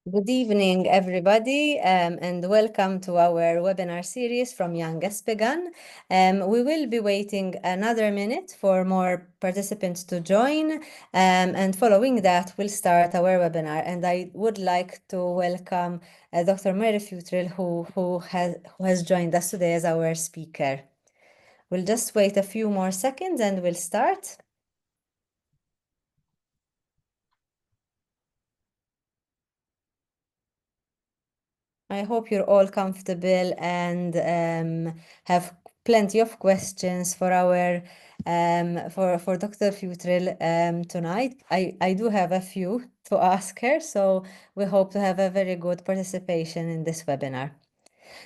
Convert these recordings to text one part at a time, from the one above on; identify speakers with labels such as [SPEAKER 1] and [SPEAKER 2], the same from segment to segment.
[SPEAKER 1] Good evening, everybody, and welcome to our webinar series from Young ESPGHAN. We will be waiting another minute for more participants to join, and following that, we'll start our webinar. And I would like to welcome Dr. Mary Fewtrell, who has joined us today as our speaker. We'll just wait a few more seconds and we'll start. I hope you're all comfortable and have plenty of questions for our for Dr. Fewtrell tonight. I do have a few to ask her, so we hope to have a very good participation in this webinar.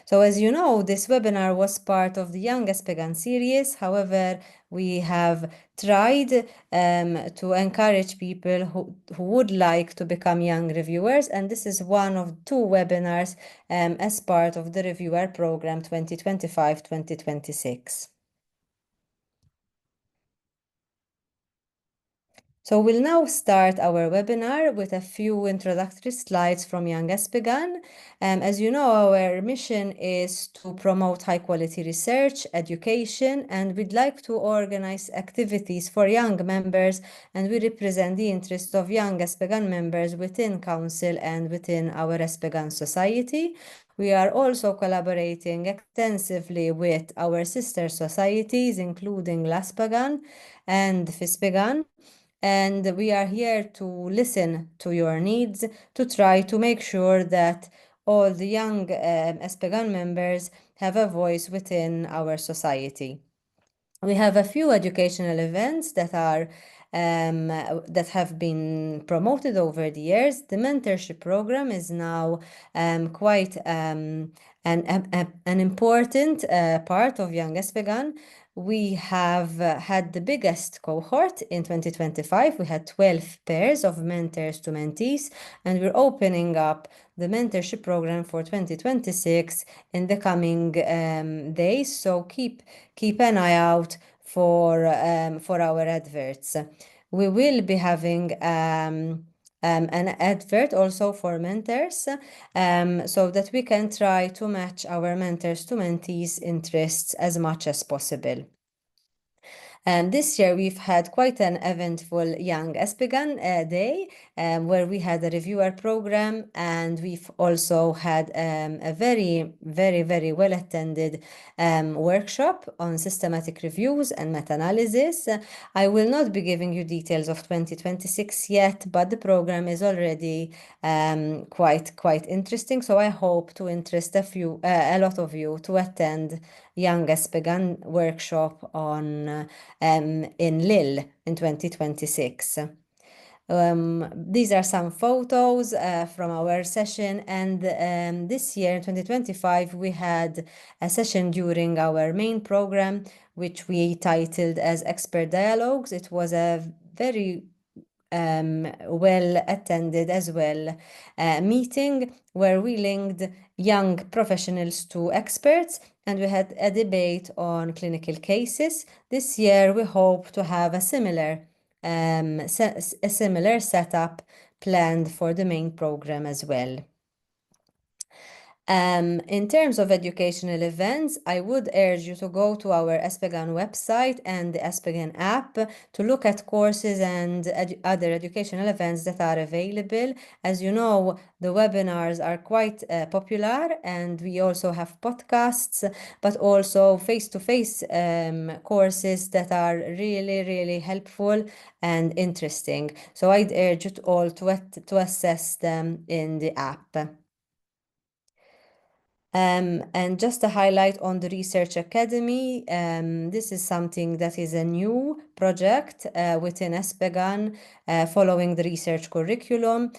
[SPEAKER 1] So as you know, this webinar was part of the Young ESPGHAN series. However, we have tried to encourage people who would like to become young reviewers, and this is one of two webinars as part of the reviewer program 2025-2026. So we'll now start our webinar with a few introductory slides from Young ESPGHAN. As you know, our mission is to promote high-quality research, education, and we'd like to organize activities for young members, and we represent the interests of Young ESPGHAN members within Council and within our ESPGHAN society. We are also collaborating extensively with our sister societies, including LASPGHAN and FISPGHAN. And we are here to listen to your needs, to try to make sure that all the young ESPGHAN members have a voice within our society. We have a few educational events that have been promoted over the years. The mentorship program is now quite an important part of Young ESPGHAN. We have had the biggest cohort in 2025. We had 12 pairs of mentors to mentees, and we're opening up the mentorship program for 2026 in the coming days. So keep an eye out for our adverts. We will be having an advert also for mentors, so that we can try to match our mentors to mentees' interests as much as possible. This year, we've had quite an eventful Young ESPGHAN Day, where we had a reviewer program, and we've also had a very, very, very well-attended workshop on systematic reviews and meta-analysis. I will not be giving you details of 2026 yet, but the program is already quite interesting. So I hope to interest a lot of you to attend Young ESPGHAN workshop on in Lille in 2026. These are some photos from our session, and this year in 2025 we had a session during our main program which we titled as Expert Dialogues. It was a very well attended as well meeting where we linked young professionals to experts, and we had a debate on clinical cases. This year we hope to have a similar setup planned for the main program as well. In terms of educational events, I would urge you to go to our ESPGHAN website and the ESPGHAN app to look at courses and other educational events that are available. As you know, the webinars are quite popular, and we also have podcasts, but also face-to-face courses that are really, really helpful and interesting. So I'd urge you all to assess them in the app. And just a highlight on the Research Academy, this is something that is a new project within ESPGHAN following the research curriculum.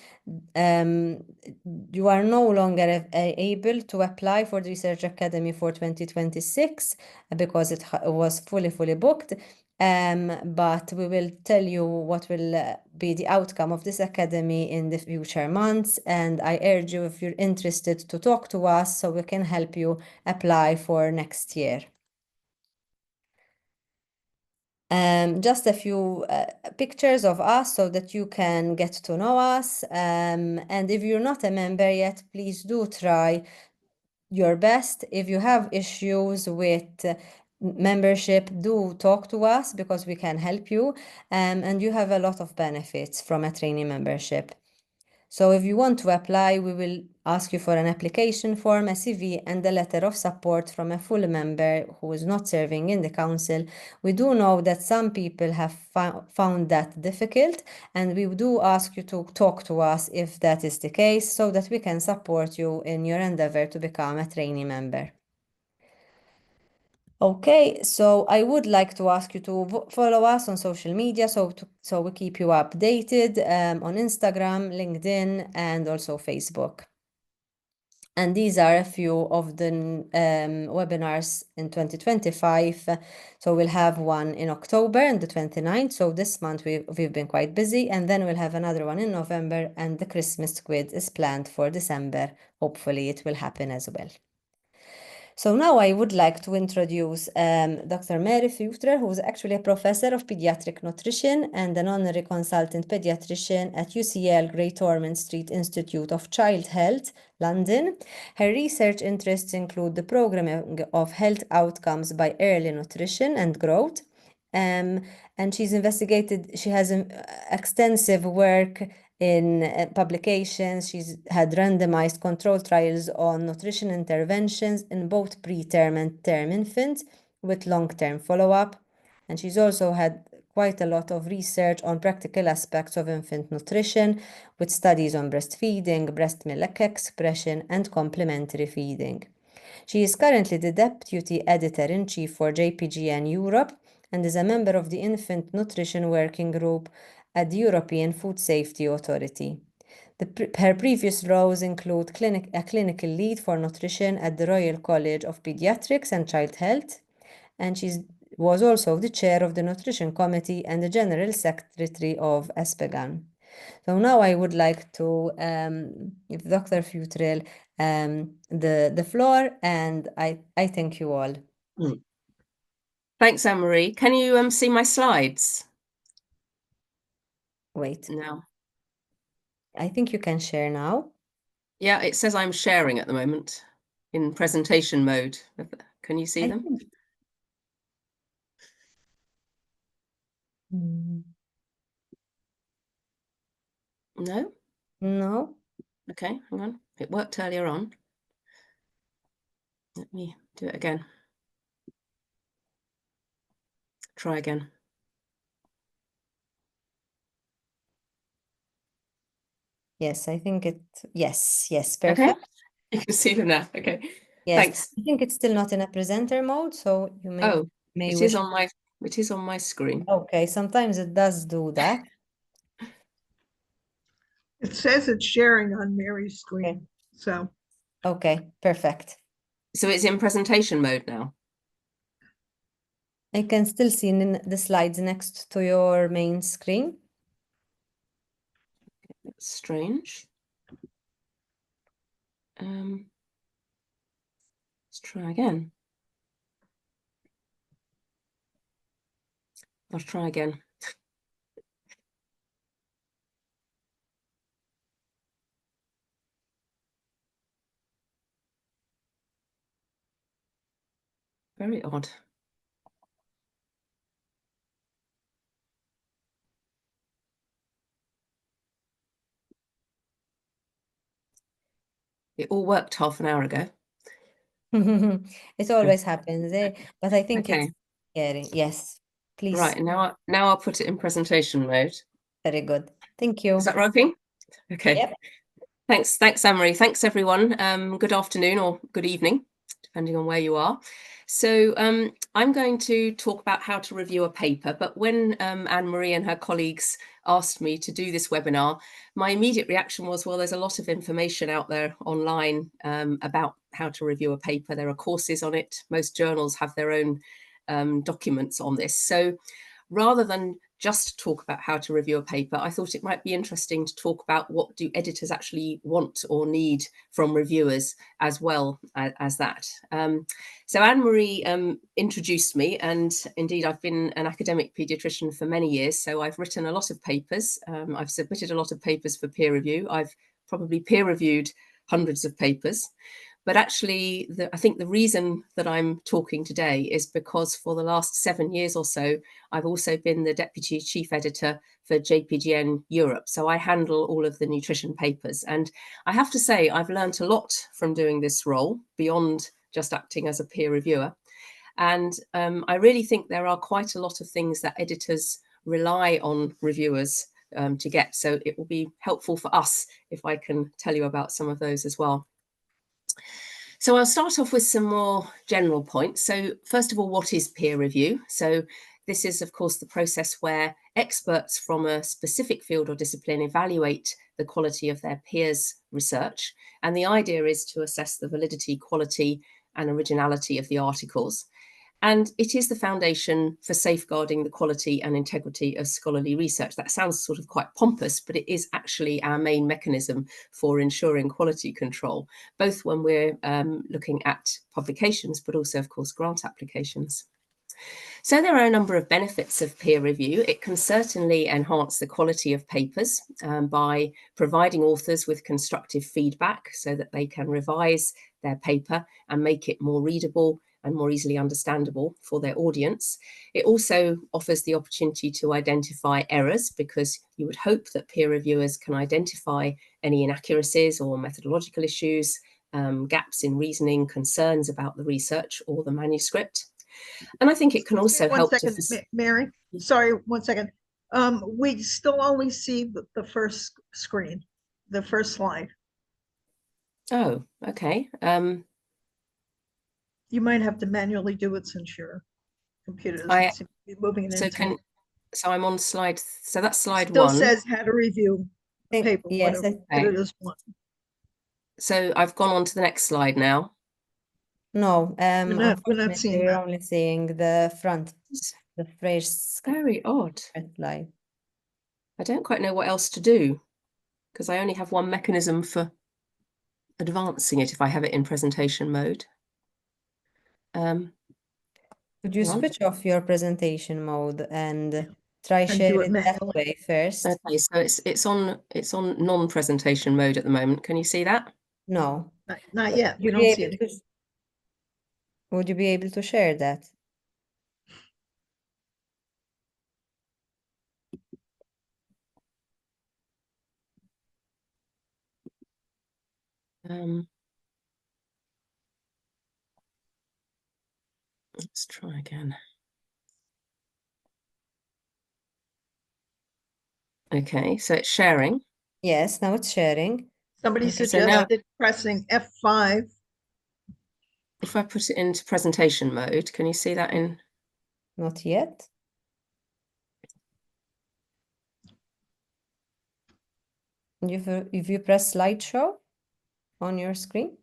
[SPEAKER 1] You are no longer able to apply for the Research Academy for 2026 because it was fully booked. But we will tell you what will be the outcome of this academy in the future months, and I urge you, if you're interested, to talk to us so we can help you apply for next year. Just a few pictures of us so that you can get to know us. And if you're not a member yet, please do try your best. If you have issues with membership, do talk to us because we can help you. And you have a lot of benefits from a trainee membership. So if you want to apply, we will ask you for an application form, a CV, and a letter of support from a full member who is not serving in the council. We do know that some people have found that difficult, and we do ask you to talk to us if that is the case so that we can support you in your endeavor to become a trainee member. Okay, so I would like to ask you to follow us on social media so we keep you updated on Instagram, LinkedIn, and also Facebook. And these are a few of the webinars in 2025. So we'll have one in October and the 29th. So this month we've been quite busy, and then we'll have another one in November, and the Christmas quiz is planned for December. Hopefully it will happen as well. So now I would like to introduce Dr. Mary Fewtrell, who is actually a professor of pediatric nutrition and an honorary consultant pediatrician at UCL Great Ormond Street Institute of Child Health, London. Her research interests include the programming of health outcomes by early nutrition and growth. And she has extensive work in publications. She's had randomized controlled trials on nutrition interventions in both preterm and term infants with long-term follow-up. And she's also had quite a lot of research on practical aspects of infant nutrition with studies on breastfeeding, breast milk expression, and complementary feeding. She is currently the Deputy Editor-in-Chief for JPGHAN Europe and is a member of the Infant Nutrition Working Group at the European Food Safety Authority. Her previous roles include a clinical lead for nutrition at the Royal College of Pediatrics and Child Health, and she was also the chair of the Nutrition Committee and the General Secretary of ESPGHAN. So now I would like to give Dr. Fewtrell the floor, and I thank you all.
[SPEAKER 2] Thanks, Anne-Marie. Can you see my slides?
[SPEAKER 1] Wait.
[SPEAKER 2] No.
[SPEAKER 1] I think you can share now.
[SPEAKER 2] Yeah, it says I'm sharing at the moment in presentation mode. Can you see them? No?
[SPEAKER 1] No.
[SPEAKER 2] Okay, hang on. It worked earlier on. Let me do it again. Try again.
[SPEAKER 1] Yes, I think yes, perfect.
[SPEAKER 2] Okay, you can see them now. Okay,
[SPEAKER 1] yes.
[SPEAKER 2] Thanks.
[SPEAKER 1] I think it's still not in a presenter mode, so you may
[SPEAKER 2] it is on my screen.
[SPEAKER 1] Okay, sometimes it does do that.
[SPEAKER 3] It says it's sharing on Mary's screen.
[SPEAKER 1] Okay.
[SPEAKER 3] So.
[SPEAKER 1] Okay, perfect.
[SPEAKER 2] So it's in presentation mode now.
[SPEAKER 1] I can still see the slides next to your main screen.
[SPEAKER 2] That's strange. Let's try again. I'll try again. Very odd. It all worked half an hour ago.
[SPEAKER 1] It always happens, but I think
[SPEAKER 2] Okay.
[SPEAKER 1] it's scary. Yes, please.
[SPEAKER 2] Right, now I'll put it in presentation mode.
[SPEAKER 1] Very good. Thank you.
[SPEAKER 2] Is that working? Okay.
[SPEAKER 1] Yep.
[SPEAKER 2] Thanks, Anne-Marie. Thanks, everyone. Good afternoon or good evening, depending on where you are. So I'm going to talk about how to review a paper, but when Anne-Marie and her colleagues asked me to do this webinar, my immediate reaction was, well, there's a lot of information out there online about how to review a paper. There are courses on it. Most journals have their own documents on this. So rather than just talk about how to review a paper, I thought it might be interesting to talk about what do editors actually want or need from reviewers as well as that. So Anne-Marie introduced me, and indeed I've been an academic paediatrician for many years, so I've written a lot of papers. I've submitted a lot of papers for peer review. I've probably peer reviewed hundreds of papers. But actually, I think the reason that I'm talking today is because for the last 7 years or so, I've also been the Deputy Chief Editor for JPGN Europe. So I handle all of the nutrition papers. And I have to say, I've learned a lot from doing this role beyond just acting as a peer reviewer. And I really think there are quite a lot of things that editors rely on reviewers to get. So it will be helpful for us if I can tell you about some of those as well. So I'll start off with some more general points. So first of all, what is peer review? So this is, of course, the process where experts from a specific field or discipline evaluate the quality of their peers' research. And the idea is to assess the validity, quality, and originality of the articles. And it is the foundation for safeguarding the quality and integrity of scholarly research. That sounds sort of quite pompous, but it is actually our main mechanism for ensuring quality control, both when we're looking at publications, but also, of course, grant applications. So there are a number of benefits of peer review. It can certainly enhance the quality of papers by providing authors with constructive feedback so that they can revise their paper and make it more readable and more easily understandable for their audience. It also offers the opportunity to identify errors, because you would hope that peer reviewers can identify any inaccuracies or methodological issues, gaps in reasoning, concerns about the research or the manuscript. And I think it can also help to...
[SPEAKER 3] Mary, sorry, 1 second. We still only see the first screen, the first slide.
[SPEAKER 2] Oh, okay.
[SPEAKER 3] You might have to manually do it since your computer doesn't seem to be moving it into.
[SPEAKER 2] So I'm on slide, so that's slide
[SPEAKER 3] Still
[SPEAKER 2] 1.
[SPEAKER 3] says how to review a paper,
[SPEAKER 1] yes,
[SPEAKER 3] whatever, put it as 1.
[SPEAKER 2] So I've gone on to the next slide now.
[SPEAKER 1] No,
[SPEAKER 3] we're not seeing
[SPEAKER 1] we're
[SPEAKER 3] that.
[SPEAKER 1] only seeing the front, the first
[SPEAKER 2] Very odd.
[SPEAKER 1] slide.
[SPEAKER 2] I don't quite know what else to do, because I only have one mechanism for advancing it if I have it in presentation mode.
[SPEAKER 1] Could you switch off your presentation mode and try
[SPEAKER 3] And
[SPEAKER 1] share
[SPEAKER 3] do it
[SPEAKER 1] it that
[SPEAKER 3] manually.
[SPEAKER 1] way first?
[SPEAKER 2] Okay, so it's on non-presentation mode at the moment. Can you see that?
[SPEAKER 1] No.
[SPEAKER 3] Not yet. We
[SPEAKER 1] Would
[SPEAKER 3] don't
[SPEAKER 1] you
[SPEAKER 3] see
[SPEAKER 1] able
[SPEAKER 3] it.
[SPEAKER 1] to, would you be able to share that?
[SPEAKER 2] Let's try again. Okay, so it's sharing.
[SPEAKER 1] Yes, now it's sharing.
[SPEAKER 3] Somebody
[SPEAKER 1] Okay,
[SPEAKER 3] suggested pressing F5.
[SPEAKER 2] If I put it into presentation mode, can you see that in?
[SPEAKER 1] Not yet. If you press slideshow on your screen,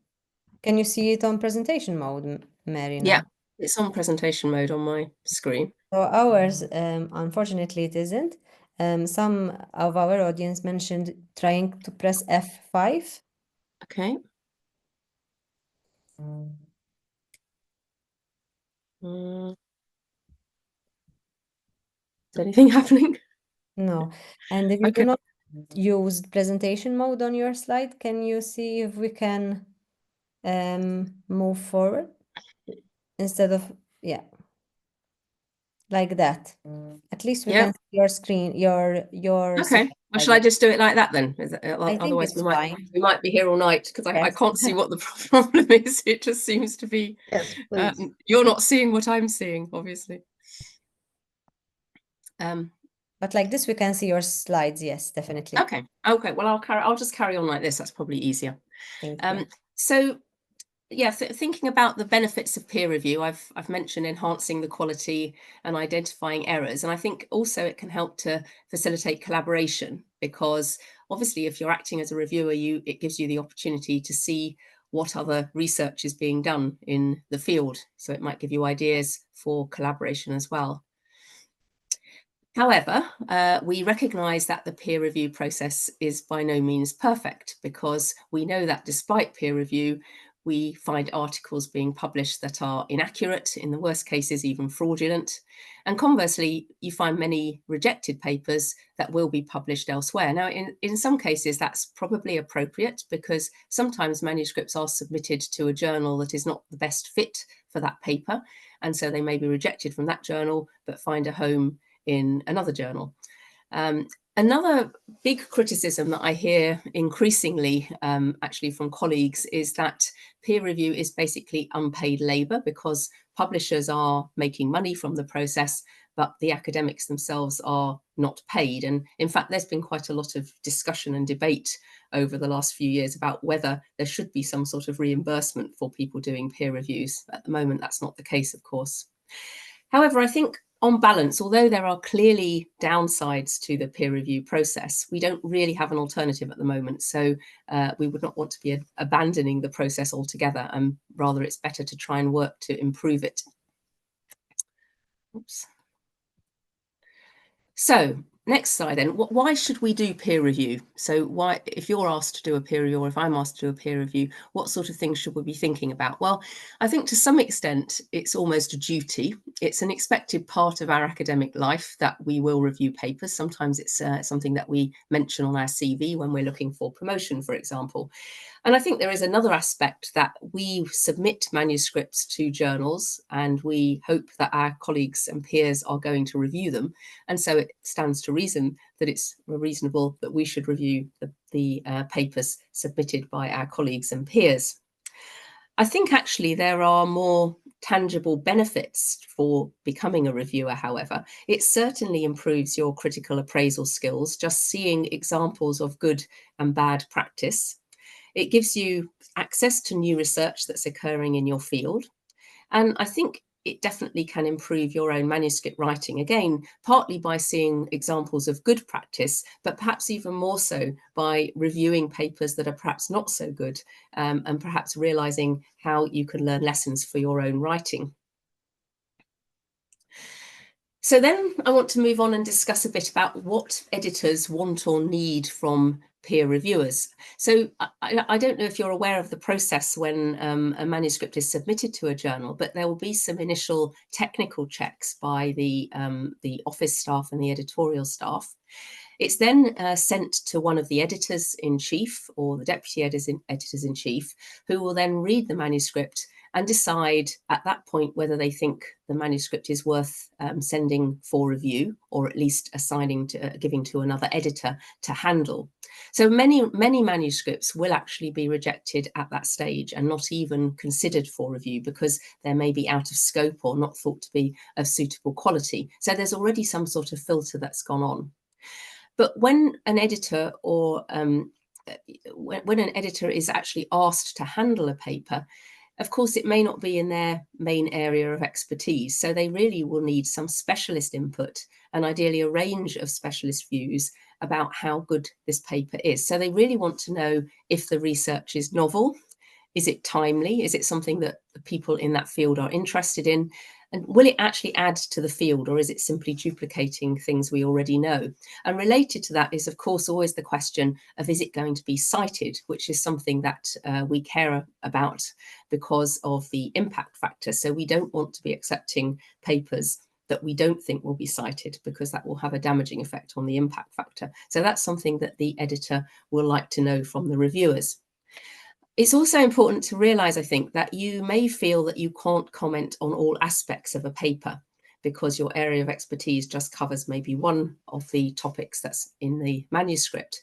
[SPEAKER 1] can you see it on presentation mode, Mary? Now?
[SPEAKER 2] Yeah, it's on presentation mode on my screen.
[SPEAKER 1] So ours, unfortunately, it isn't. Some of our audience mentioned trying to press F5.
[SPEAKER 2] Okay. Is anything happening?
[SPEAKER 1] No. And if you do not use presentation mode on your slide, can you see if we can move forward instead of, yeah, like that. At least we can see your screen, your
[SPEAKER 2] Okay. Well, shall I just do it like that then? Otherwise we might be here all night, because I can't see what the problem is. It just seems to be you're not seeing what I'm seeing, obviously.
[SPEAKER 1] But like this we can see your slides. Yes, definitely.
[SPEAKER 2] Okay. Well, I'll just carry on like this. That's probably easier.
[SPEAKER 1] Thank you.
[SPEAKER 2] So yeah, thinking about the benefits of peer review, I've mentioned enhancing the quality and identifying errors. And I think also it can help to facilitate collaboration, because obviously if you're acting as a reviewer, it gives you the opportunity to see what other research is being done in the field. So it might give you ideas for collaboration as well. However, we recognise that the peer review process is by no means perfect, because we know that despite peer review, we find articles being published that are inaccurate, in the worst cases even fraudulent. And conversely, you find many rejected papers that will be published elsewhere. Now, in some cases, that's probably appropriate, because sometimes manuscripts are submitted to a journal that is not the best fit for that paper. And so they may be rejected from that journal, but find a home in another journal. Another big criticism that I hear increasingly, actually from colleagues, is that peer review is basically unpaid labour, because publishers are making money from the process, but the academics themselves are not paid. And in fact, there's been quite a lot of discussion and debate over the last few years about whether there should be some sort of reimbursement for people doing peer reviews. At the moment, that's not the case, of course. However, I think on balance, although there are clearly downsides to the peer review process, we don't really have an alternative at the moment. So we would not want to be abandoning the process altogether, and rather it's better to try and work to improve it. Oops. So next slide then. Why should we do peer review? So why, if you're asked to do a peer review, or if I'm asked to do a peer review, what sort of things should we be thinking about? Well, I think to some extent it's almost a duty. It's an expected part of our academic life that we will review papers. Sometimes it's something that we mention on our CV when we're looking for promotion, for example. And I think there is another aspect, that we submit manuscripts to journals and we hope that our colleagues and peers are going to review them. And so it stands to reason that it's reasonable that we should review the papers submitted by our colleagues and peers. I think actually there are more tangible benefits for becoming a reviewer, however. It certainly improves your critical appraisal skills, just seeing examples of good and bad practice. It gives you access to new research that's occurring in your field. And I think it definitely can improve your own manuscript writing, again, partly by seeing examples of good practice, but perhaps even more so by reviewing papers that are perhaps not so good, and perhaps realizing how you can learn lessons for your own writing. So then I want to move on and discuss a bit about what editors want or need from peer reviewers. So I don't know if you're aware of the process when a manuscript is submitted to a journal, but there will be some initial technical checks by the office staff and the editorial staff. It's then sent to one of the editors-in-chief or the deputy editors-in-chief, who will then read the manuscript and decide at that point whether they think the manuscript is worth sending for review, or at least assigning to giving to another editor to handle. So many manuscripts will actually be rejected at that stage and not even considered for review, because they may be out of scope or not thought to be of suitable quality. So there's already some sort of filter that's gone on. But when an editor or when an editor is actually asked to handle a paper, of course, it may not be in their main area of expertise. So they really will need some specialist input, and ideally a range of specialist views about how good this paper is. So they really want to know if the research is novel, is it timely, is it something that the people in that field are interested in, and will it actually add to the field, or is it simply duplicating things we already know? And related to that is, of course, always the question of, is it going to be cited, which is something that we care about because of the impact factor. So we don't want to be accepting papers that we don't think will be cited, because that will have a damaging effect on the impact factor. So that's something that the editor will like to know from the reviewers. It's also important to realise, I think, that you may feel that you can't comment on all aspects of a paper because your area of expertise just covers maybe one of the topics that's in the manuscript.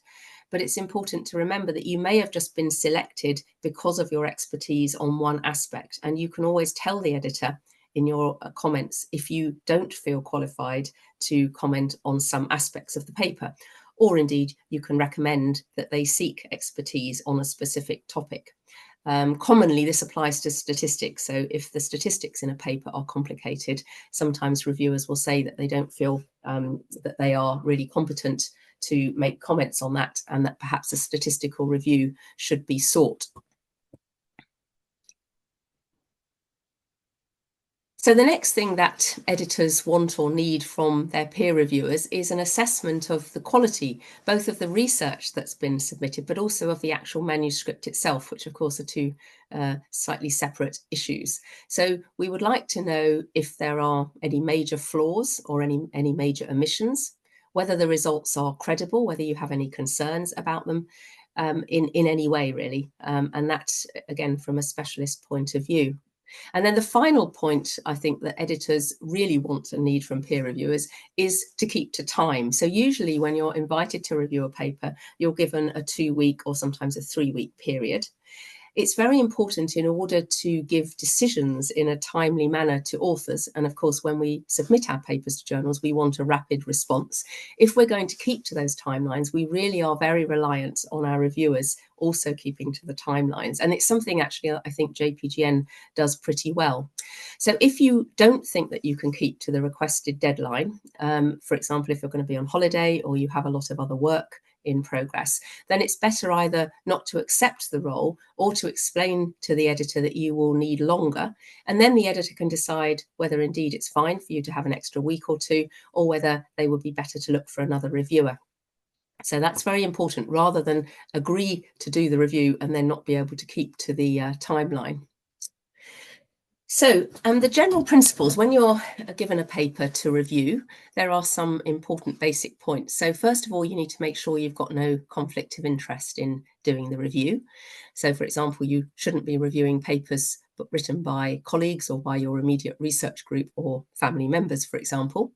[SPEAKER 2] But it's important to remember that you may have just been selected because of your expertise on one aspect, and you can always tell the editor in your comments if you don't feel qualified to comment on some aspects of the paper. Or indeed, you can recommend that they seek expertise on a specific topic. Commonly, this applies to statistics. So if the statistics in a paper are complicated, sometimes reviewers will say that they don't feel that they are really competent to make comments on that, and that perhaps a statistical review should be sought. So the next thing that editors want or need from their peer reviewers is an assessment of the quality, both of the research that's been submitted, but also of the actual manuscript itself, which of course are two slightly separate issues. So we would like to know if there are any major flaws or any major omissions, whether the results are credible, whether you have any concerns about them in any way, really. And that's, again, from a specialist point of view. And then the final point I think that editors really want and need from peer reviewers is to keep to time. So usually when you're invited to review a paper, you're given a 2-week or sometimes a 3-week period. It's very important in order to give decisions in a timely manner to authors. And of course, when we submit our papers to journals, we want a rapid response. If we're going to keep to those timelines, we really are very reliant on our reviewers also keeping to the timelines. And it's something actually I think JPGN does pretty well. So if you don't think that you can keep to the requested deadline, for example, if you're going to be on holiday or you have a lot of other work in progress, then it's better either not to accept the role or to explain to the editor that you will need longer. And then the editor can decide whether indeed it's fine for you to have an extra week or two, or whether they would be better to look for another reviewer. So that's very important, rather than agree to do the review and then not be able to keep to the timeline. So the general principles, when you're given a paper to review, there are some important basic points. So first of all, you need to make sure you've got no conflict of interest in doing the review. So for example, you shouldn't be reviewing papers written by colleagues or by your immediate research group or family members, for example.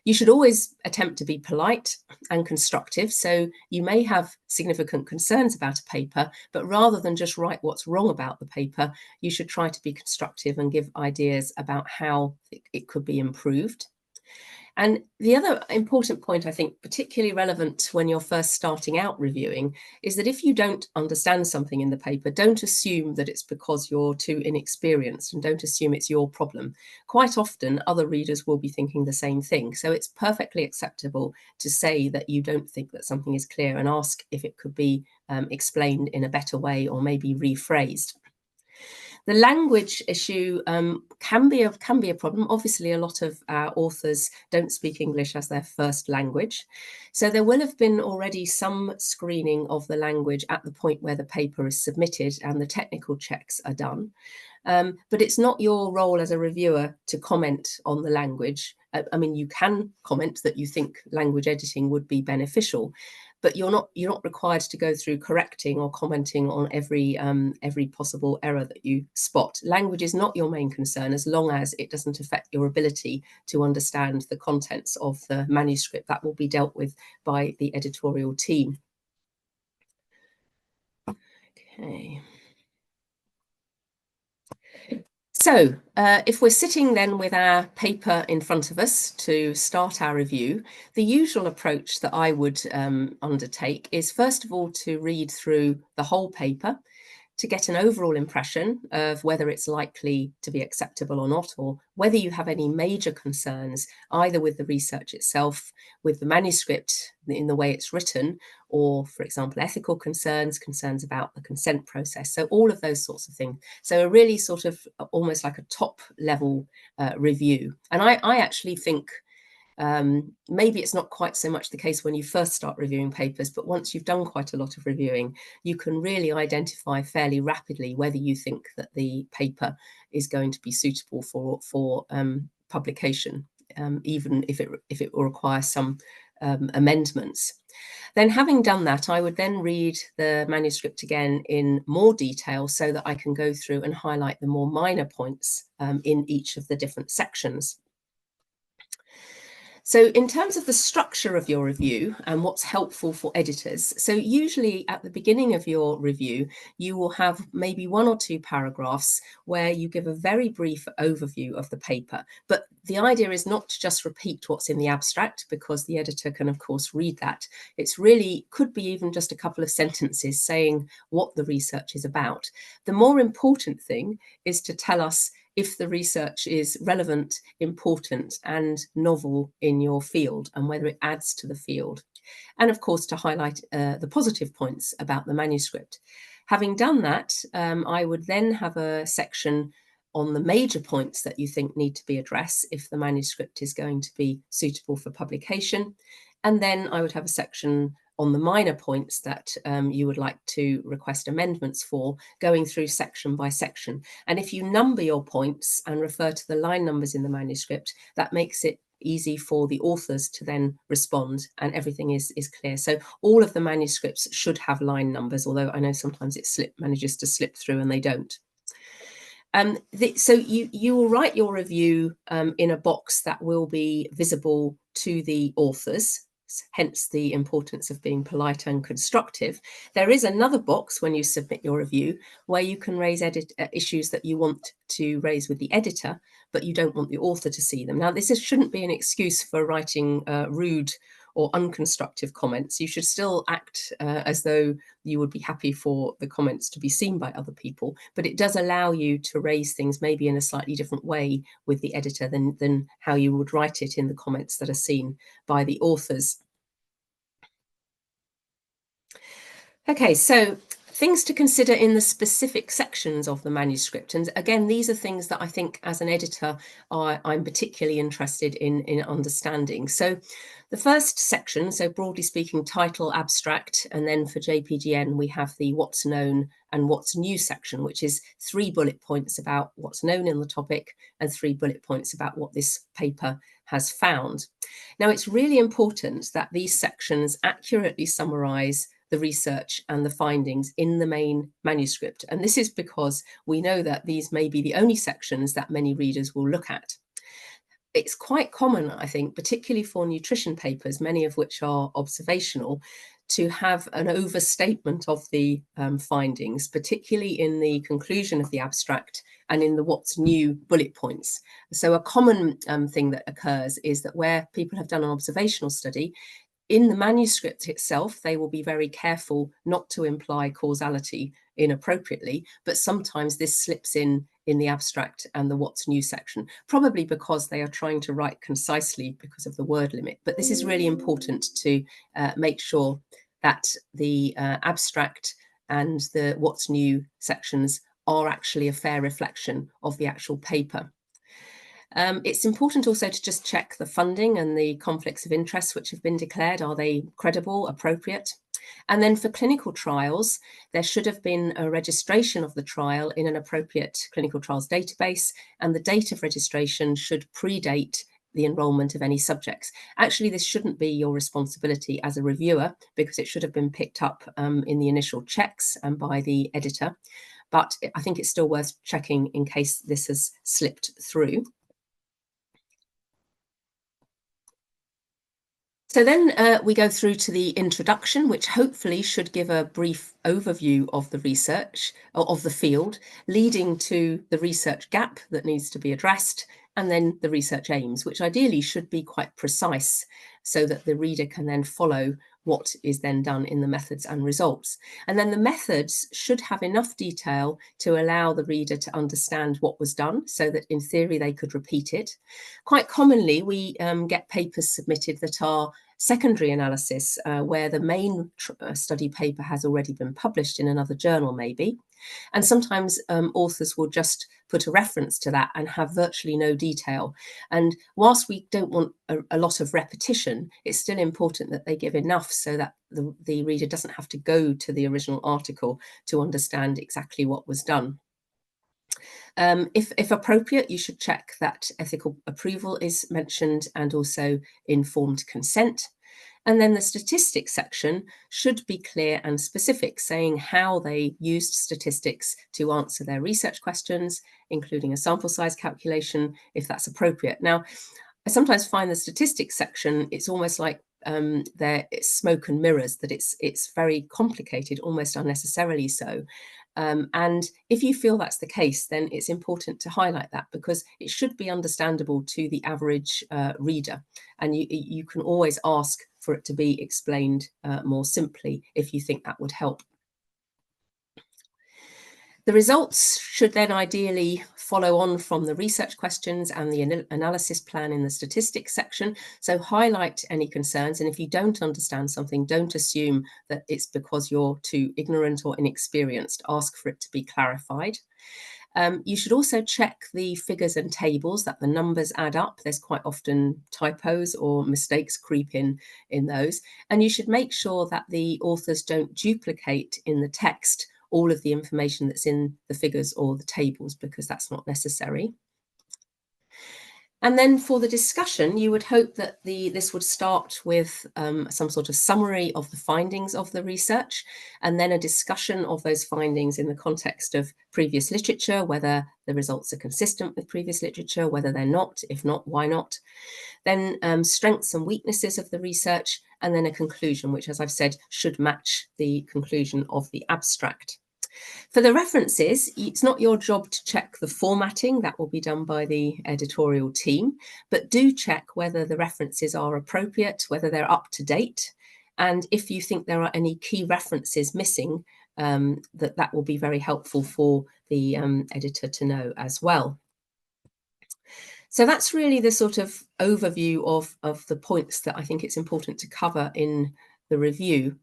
[SPEAKER 2] You should always attempt to be polite and constructive. So you may have significant concerns about a paper, but rather than just write what's wrong about the paper, you should try to be constructive and give ideas about how it could be improved. And the other important point, I think, particularly relevant when you're first starting out reviewing, is that if you don't understand something in the paper, don't assume that it's because you're too inexperienced, and don't assume it's your problem. Quite often, other readers will be thinking the same thing. So it's perfectly acceptable to say that you don't think that something is clear and ask if it could be explained in a better way or maybe rephrased. The language issue can be a problem. Obviously, a lot of our authors don't speak English as their first language. So there will have been already some screening of the language at the point where the paper is submitted and the technical checks are done. But it's not your role as a reviewer to comment on the language. I mean, you can comment that you think language editing would be beneficial, but you're not required to go through correcting or commenting on every possible error that you spot. Language is not your main concern, as long as it doesn't affect your ability to understand the contents of the manuscript. That will be dealt with by the editorial team. Okay. So if we're sitting then with our paper in front of us to start our review, the usual approach that I would undertake is, first of all, to read through the whole paper to get an overall impression of whether it's likely to be acceptable or not, or whether you have any major concerns either with the research itself, with the manuscript in the way it's written, or, for example, ethical concerns about the consent process. So all of those sorts of things. So a really sort of almost like a top level review. And I actually think maybe it's not quite so much the case when you first start reviewing papers, but once you've done quite a lot of reviewing, you can really identify fairly rapidly whether you think that the paper is going to be suitable for publication, even if it will require some amendments. Then, having done that, I would then read the manuscript again in more detail so that I can go through and highlight the more minor points in each of the different sections. So in terms of the structure of your review and what's helpful for editors, so usually at the beginning of your review, you will have maybe 1 or 2 paragraphs where you give a very brief overview of the paper. But the idea is not to just repeat what's in the abstract, because the editor can, of course, read that. It's really could be even just a couple of sentences saying what the research is about. The more important thing is to tell us if the research is relevant, important, and novel in your field, and whether it adds to the field. And of course, to highlight the positive points about the manuscript. Having done that, I would then have a section on the major points that you think need to be addressed if the manuscript is going to be suitable for publication. And then I would have a section on the minor points that you would like to request amendments for, going through section by section. And if you number your points and refer to the line numbers in the manuscript, that makes it easy for the authors to then respond, and everything is clear. So all of the manuscripts should have line numbers, although I know sometimes it manages to slip through and they don't. So you will write your review in a box that will be visible to the authors, hence the importance of being polite and constructive. There is another box when you submit your review where you can raise issues that you want to raise with the editor, but you don't want the author to see them. Now, this shouldn't be an excuse for writing rude or unconstructive comments. You should still act as though you would be happy for the comments to be seen by other people, but it does allow you to raise things maybe in a slightly different way with the editor than how you would write it in the comments that are seen by the authors. Okay, so things to consider in the specific sections of the manuscript. And again, these are things that I think as an editor I'm particularly interested in understanding. So the first section, so broadly speaking, title, abstract, and then for JPGN, we have the what's known and what's new section, which is 3 bullet points about what's known in the topic and 3 bullet points about what this paper has found. Now, it's really important that these sections accurately summarize the research and the findings in the main manuscript. And this is because we know that these may be the only sections that many readers will look at. It's quite common, I think, particularly for nutrition papers, many of which are observational, to have an overstatement of the findings, particularly in the conclusion of the abstract and in the what's new bullet points. So a common thing that occurs is that where people have done an observational study, in the manuscript itself, they will be very careful not to imply causality inappropriately, but sometimes this slips in the abstract and the what's new section, probably because they are trying to write concisely because of the word limit. But this is really important to make sure that the abstract and the what's new sections are actually a fair reflection of the actual paper. It's important also to just check the funding and the conflicts of interest which have been declared. Are they credible, appropriate? And then for clinical trials, there should have been a registration of the trial in an appropriate clinical trials database, and the date of registration should predate the enrolment of any subjects. Actually, this shouldn't be your responsibility as a reviewer because it should have been picked up in the initial checks and by the editor. But I think it's still worth checking in case this has slipped through. So then we go through to the introduction, which hopefully should give a brief overview of the research, or of the field, leading to the research gap that needs to be addressed, and then the research aims, which ideally should be quite precise so that the reader can then follow what is then done in the methods and results. And then the methods should have enough detail to allow the reader to understand what was done so that in theory they could repeat it. Quite commonly, we get papers submitted that are secondary analysis where the main study paper has already been published in another journal maybe. And sometimes authors will just put a reference to that and have virtually no detail. And whilst we don't want a lot of repetition, it's still important that they give enough so that the reader doesn't have to go to the original article to understand exactly what was done. If appropriate, you should check that ethical approval is mentioned and also informed consent. And then the statistics section should be clear and specific, saying how they used statistics to answer their research questions, including a sample size calculation, if that's appropriate. Now, I sometimes find the statistics section, it's almost like it's smoke and mirrors, that it's very complicated, almost unnecessarily so. And if you feel that's the case, then it's important to highlight that because it should be understandable to the average reader. And you can always ask for it to be explained more simply if you think that would help. The results should then ideally follow on from the research questions and the analysis plan in the statistics section. So highlight any concerns. And if you don't understand something, don't assume that it's because you're too ignorant or inexperienced. Ask for it to be clarified. You should also check the figures and tables, that the numbers add up. There's quite often typos or mistakes creep in those. And you should make sure that the authors don't duplicate in the text all of the information that's in the figures or the tables, because that's not necessary. And then for the discussion, you would hope that this would start with some sort of summary of the findings of the research, and then a discussion of those findings in the context of previous literature, whether the results are consistent with previous literature, whether they're not, if not, why not. Then strengths and weaknesses of the research, and then a conclusion, which, as I've said, should match the conclusion of the abstract. For the references, it's not your job to check the formatting. That will be done by the editorial team, but do check whether the references are appropriate, whether they're up to date, and if you think there are any key references missing, that will be very helpful for the editor to know as well. So that's really the sort of overview of the points that I think it's important to cover in the review.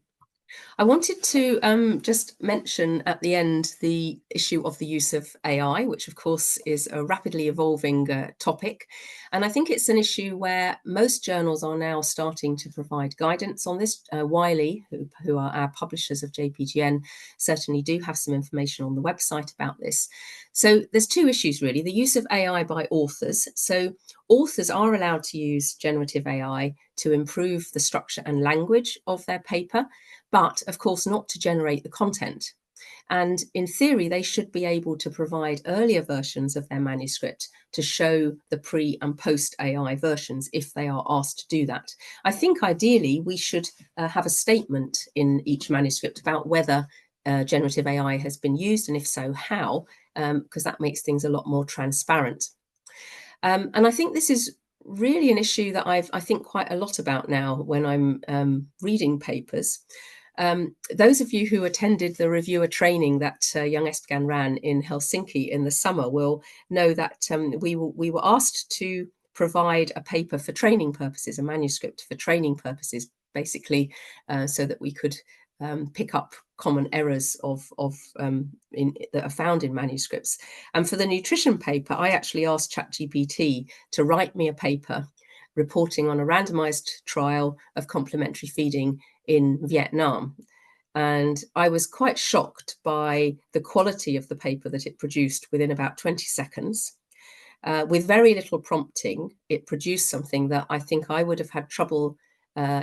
[SPEAKER 2] I wanted to just mention at the end the issue of the use of AI, which of course is a rapidly evolving topic. And I think it's an issue where most journals are now starting to provide guidance on this. Wiley, who are our publishers of JPGN, certainly do have some information on the website about this. So there's two issues really: the use of AI by authors. So authors are allowed to use generative AI to improve the structure and language of their paper, but of course not to generate the content. And in theory, they should be able to provide earlier versions of their manuscript to show the pre and post AI versions if they are asked to do that. I think ideally we should have a statement in each manuscript about whether generative AI has been used, and if so, how, because that makes things a lot more transparent. And I think this is really an issue that I think quite a lot about now when I'm reading papers. Those of you who attended the reviewer training that Young ESPGHAN ran in Helsinki in the summer will know that we were asked to provide a paper for training purposes, a manuscript for training purposes, basically, so that we could pick up common errors that are found in manuscripts. And for the nutrition paper, I actually asked ChatGPT to write me a paper reporting on a randomized trial of complementary feeding in Vietnam. And I was quite shocked by the quality of the paper that it produced within about 20 seconds. With very little prompting, it produced something that I think I would have had trouble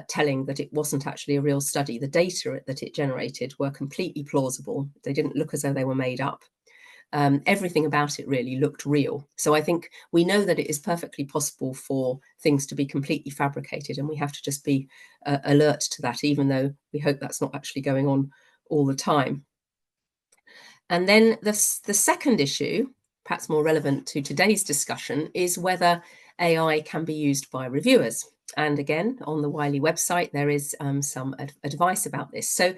[SPEAKER 2] telling that it wasn't actually a real study. The data that it generated were completely plausible. They didn't look as though they were made up. Everything about it really looked real. So I think we know that it is perfectly possible for things to be completely fabricated, and we have to just be alert to that, even though we hope that's not actually going on all the time. And then the second issue, perhaps more relevant to today's discussion, is whether AI can be used by reviewers. And again, on the Wiley website, there is some advice about this. So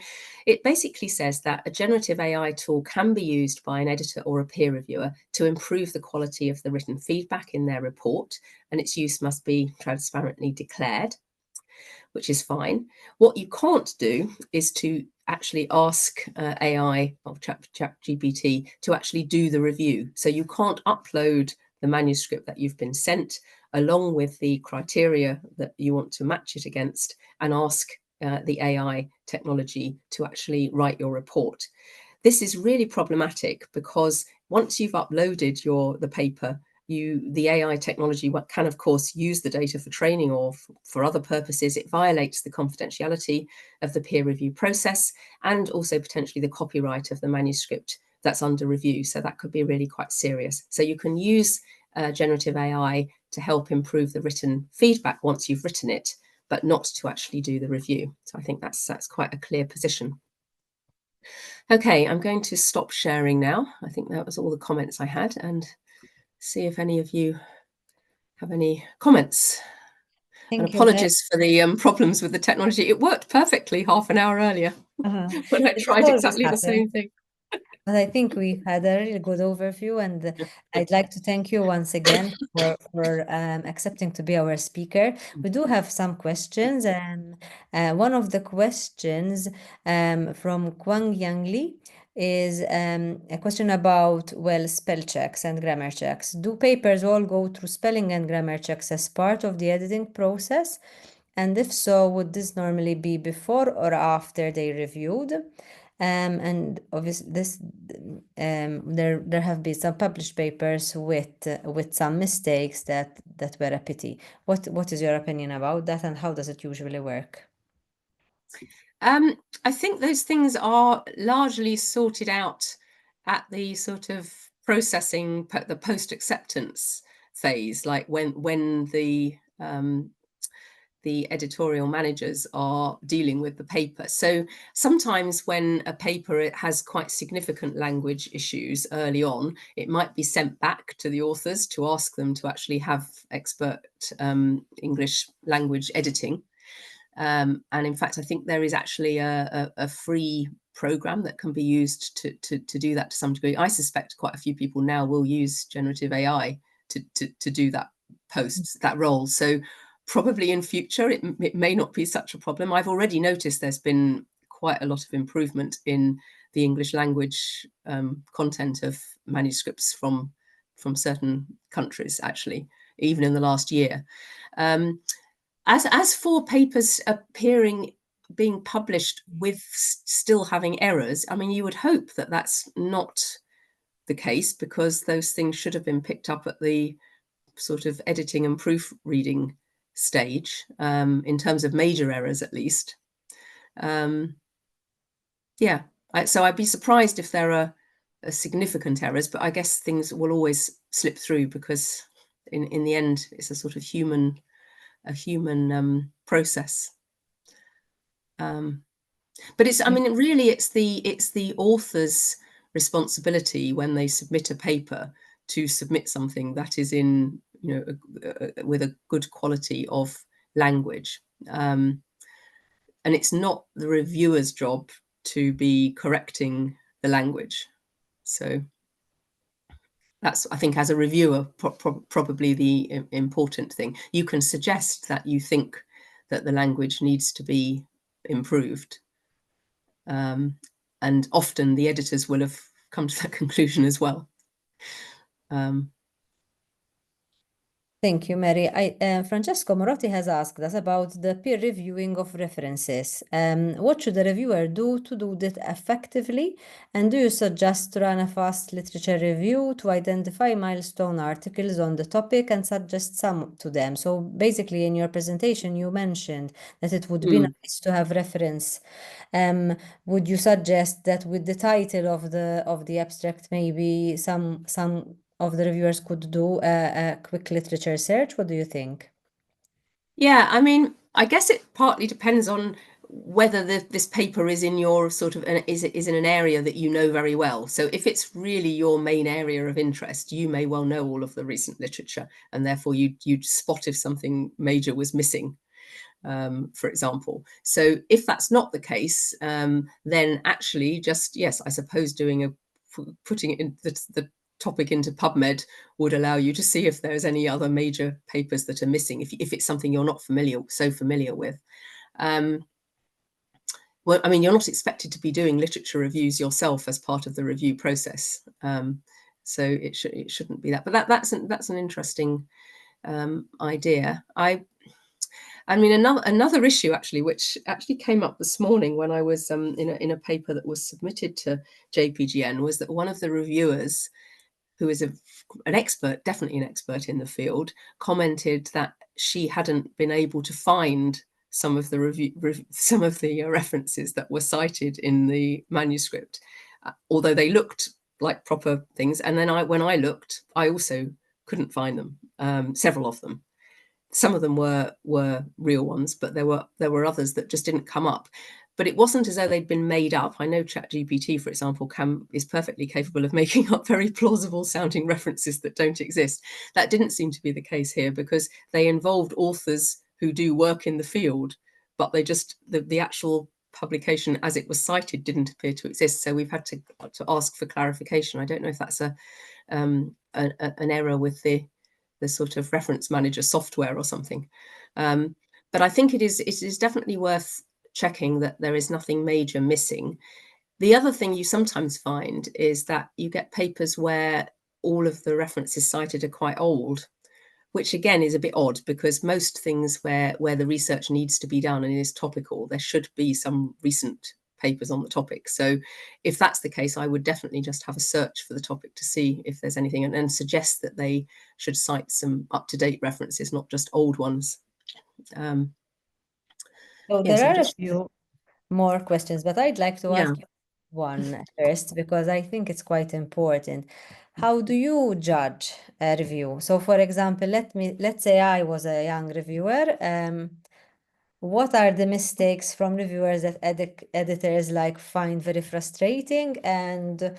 [SPEAKER 2] it basically says that a generative AI tool can be used by an editor or a peer reviewer to improve the quality of the written feedback in their report, and its use must be transparently declared, which is fine. What you can't do is to actually ask AI or ChatGPT to actually do the review. So you can't upload the manuscript that you've been sent along with the criteria that you want to match it against and ask the AI technology to actually write your report. This is really problematic because once you've uploaded the paper, the AI technology can, of course, use the data for training or for other purposes. It violates the confidentiality of the peer review process and also potentially the copyright of the manuscript that's under review. So that could be really quite serious. So you can use generative AI to help improve the written feedback once you've written it, but not to actually do the review. So I think that's quite a clear position. Okay, I'm going to stop sharing now. I think that was all the comments I had, and see if any of you have any comments. And apologies for the problems with the technology. It worked perfectly half an hour earlier when I tried exactly the same thing.
[SPEAKER 1] But I think we had a really good overview, and I'd like to thank you once again for accepting to be our speaker. We do have some questions, and one of the questions from Kwang Yang Li is a question about, well, spell checks and grammar checks. Do papers all go through spelling and grammar checks as part of the editing process? And if so, would this normally be before or after they reviewed? And obviously, there have been some published papers with some mistakes that were a pity. What is your opinion about that, and how does it usually work?
[SPEAKER 2] I think those things are largely sorted out at the sort of processing, the post-acceptance phase, like when the editorial managers are dealing with the paper. So sometimes when a paper has quite significant language issues early on, it might be sent back to the authors to ask them to actually have expert English language editing. And in fact, I think there is actually a free program that can be used to do that to some degree. I suspect quite a few people now will use generative AI to do that that role. So probably in future, it may not be such a problem. I've already noticed there's been quite a lot of improvement in the English language content of manuscripts from certain countries, actually, even in the last year. As for papers being published with still having errors, I mean, you would hope that that's not the case, because those things should have been picked up at the sort of editing and proofreading stage, in terms of major errors, at least. Yeah, so I'd be surprised if there are significant errors, but I guess things will always slip through, because in the end, it's a sort of human process. But it's, I mean, really, it's the author's responsibility when they submit a paper to submit something that is in, with a good quality of language. And it's not the reviewer's job to be correcting the language. So that's, I think, as a reviewer, probably the important thing. You can suggest that you think that the language needs to be improved. And often the editors will have come to that conclusion as well.
[SPEAKER 1] Thank you, Mary. Francesco Morotti has asked us about the peer reviewing of references. What should a reviewer do to do that effectively? And do you suggest to run a fast literature review to identify milestone articles on the topic and suggest some to them? So basically, in your presentation, you mentioned that it would be nice to have reference. Would you suggest that with the title of the abstract, maybe some of the reviewers could do a quick literature search? What do you think?
[SPEAKER 2] Yeah, I mean, I guess it partly depends on whether this paper is in your sort of is in an area that you know very well. So if it's really your main area of interest, you may well know all of the recent literature, and therefore you'd spot if something major was missing, for example. So if that's not the case, then actually just, yes, I suppose putting it in the topic into PubMed would allow you to see if there's any other major papers that are missing, if it's something you're not so familiar with. Well, I mean, you're not expected to be doing literature reviews yourself as part of the review process, so it shouldn't be that. But that's an interesting idea. I mean, another issue actually, which actually came up this morning when I was in a paper that was submitted to JPGN, was that one of the reviewers, who is an expert, definitely an expert in the field, commented that she hadn't been able to find some of the references that were cited in the manuscript, although they looked like proper things. And then when I looked, I also couldn't find them, several of them. Some of them were real ones, but there were others that just didn't come up. But it wasn't as though they'd been made up. I know ChatGPT, for example, is perfectly capable of making up very plausible sounding references that don't exist. That didn't seem to be the case here, because they involved authors who do work in the field, but they just, the actual publication as it was cited didn't appear to exist. So we've had to ask for clarification. I don't know if that's an error with the sort of reference manager software or something. But I think it is definitely worth checking that there is nothing major missing. The other thing you sometimes find is that you get papers where all of the references cited are quite old, which again is a bit odd, because most things where the research needs to be done and is topical, there should be some recent papers on the topic. So if that's the case, I would definitely just have a search for the topic to see if there's anything, and suggest that they should cite some up-to-date references, not just old ones.
[SPEAKER 1] So
[SPEAKER 2] Yeah,
[SPEAKER 1] there
[SPEAKER 2] so
[SPEAKER 1] are a
[SPEAKER 2] just,
[SPEAKER 1] few more questions, but I'd like to
[SPEAKER 2] yeah.
[SPEAKER 1] ask you one first because I think it's quite important. How do you judge a review? So, for example, let's say I was a young reviewer. What are the mistakes from reviewers that editors like find very frustrating, and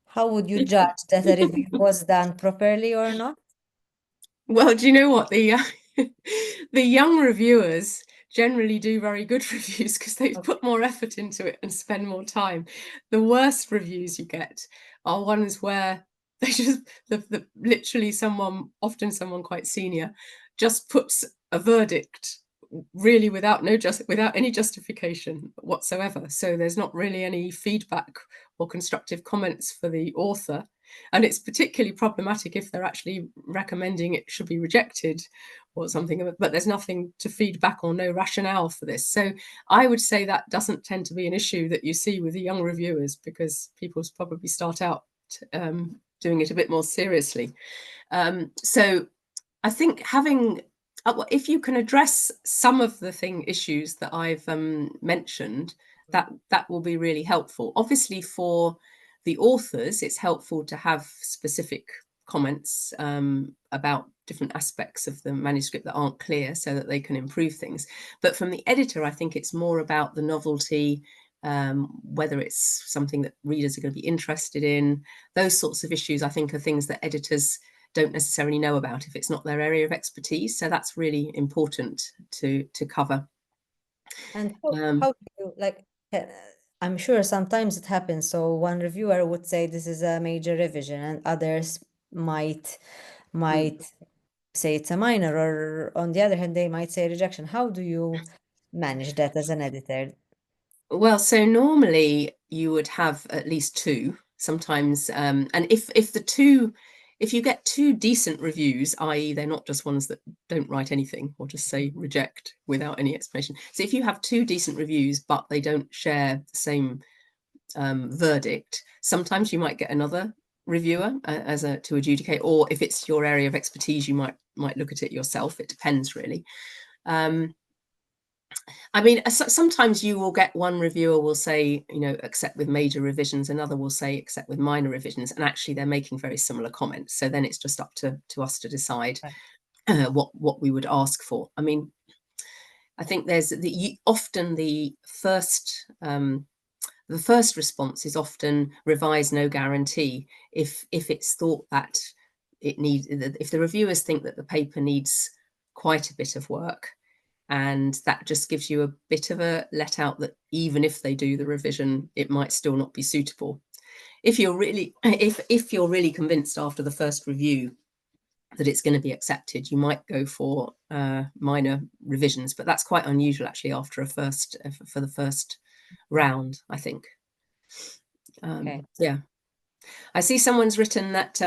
[SPEAKER 1] how would you judge that a review was done properly or not?
[SPEAKER 2] Well, do you know what? The the young reviewers generally do very good reviews because they've put more effort into it and spend more time. The worst reviews you get are ones where they just literally often someone quite senior, just puts a verdict really without any justification whatsoever. So there's not really any feedback or constructive comments for the author. And it's particularly problematic if they're actually recommending it should be rejected or something, but there's nothing to feed back or no rationale for this. So I would say that doesn't tend to be an issue that you see with the young reviewers, because people probably start out doing it a bit more seriously. So I think if you can address some of the issues that I've mentioned, that will be really helpful. Obviously, for the authors, it's helpful to have specific comments about different aspects of the manuscript that aren't clear, so that they can improve things. But from the editor, I think it's more about the novelty, whether it's something that readers are going to be interested in. Those sorts of issues, I think, are things that editors don't necessarily know about if it's not their area of expertise. So that's really important to cover.
[SPEAKER 1] And how do you like? I'm sure sometimes it happens. So one reviewer would say this is a major revision, and others might say it's a minor, or on the other hand, they might say rejection. How do you manage that as an editor?
[SPEAKER 2] Well, so normally you would have at least two, sometimes, and if you get two decent reviews, i.e. they're not just ones that don't write anything or just say reject without any explanation. So if you have two decent reviews, but they don't share the same verdict, sometimes you might get another reviewer to adjudicate, or if it's your area of expertise, you might look at it yourself. It depends, really. I mean, sometimes you will get one reviewer will say, accept with major revisions, another will say accept with minor revisions, and actually they're making very similar comments. So then it's just up to us to decide what we would ask for. I mean, I think there's often the first response is often revise, no guarantee. If it's thought that if the reviewers think that the paper needs quite a bit of work, and that just gives you a bit of a let out that even if they do the revision, it might still not be suitable. If you're really convinced after the first review that it's going to be accepted, you might go for minor revisions, but that's quite unusual actually after for the first round, I think.
[SPEAKER 1] Okay.
[SPEAKER 2] Yeah. I see someone's written that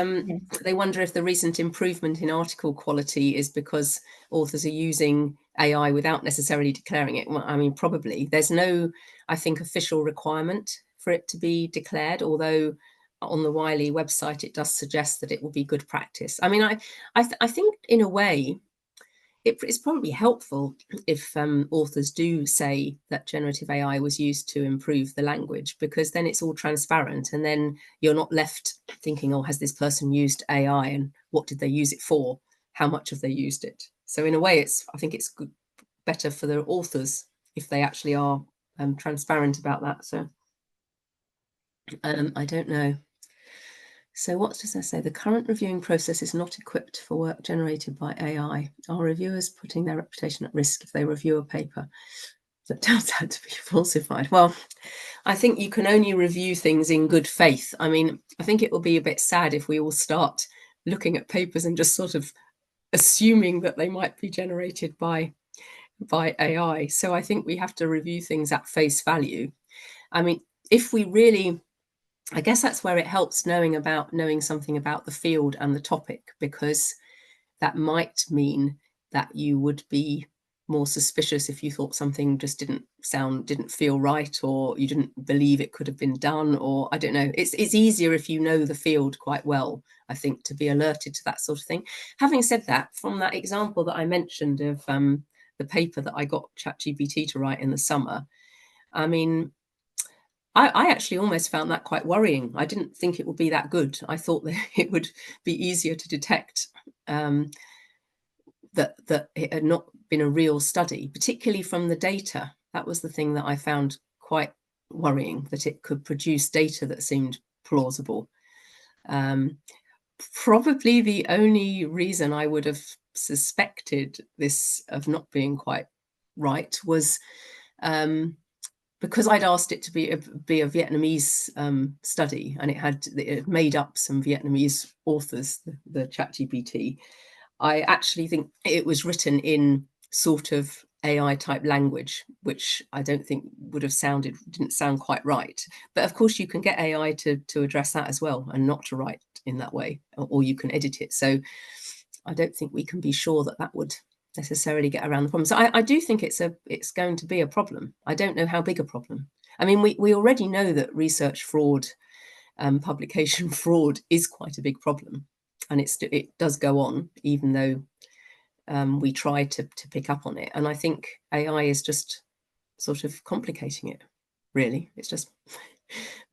[SPEAKER 2] they wonder if the recent improvement in article quality is because authors are using AI without necessarily declaring it. Well, I mean, probably. There's no, I think, official requirement for it to be declared, although on the Wiley website, it does suggest that it will be good practice. I mean, I think in a way, it's probably helpful if authors do say that generative AI was used to improve the language, because then it's all transparent, and then you're not left thinking, oh, has this person used AI, and what did they use it for? How much have they used it? So in a way, I think it's better for the authors if they actually are transparent about that. So I don't know. So what does that say? The current reviewing process is not equipped for work generated by AI. Are reviewers putting their reputation at risk if they review a paper that turns out to be falsified? Well, I think you can only review things in good faith. I mean, I think it will be a bit sad if we all start looking at papers and just sort of assuming that they might be generated by AI. So I think we have to review things at face value. I mean, if we really, I guess that's where it helps knowing something about the field and the topic, because that might mean that you would be more suspicious if you thought something just didn't feel right, or you didn't believe it could have been done, or I don't know. It's easier if you know the field quite well, I think, to be alerted to that sort of thing. Having said that, from that example that I mentioned of the paper that I got ChatGPT to write in the summer, I mean, I actually almost found that quite worrying. I didn't think it would be that good. I thought that it would be easier to detect that it had not been a real study, particularly from the data. That was the thing that I found quite worrying, that it could produce data that seemed plausible. Probably the only reason I would have suspected this of not being quite right was because I'd asked it to be a Vietnamese study, and it had made up some Vietnamese authors, the ChatGPT. I actually think it was written in sort of AI type language, which I don't think didn't sound quite right. But of course you can get AI to address that as well, and not to write in that way, or you can edit it. So I don't think we can be sure that that would necessarily get around the problem. So I do think it's going to be a problem. I don't know how big a problem. I mean, we already know that research fraud, publication fraud is quite a big problem, and it does go on, even though we try to pick up on it. And I think AI is just sort of complicating it, really. It's just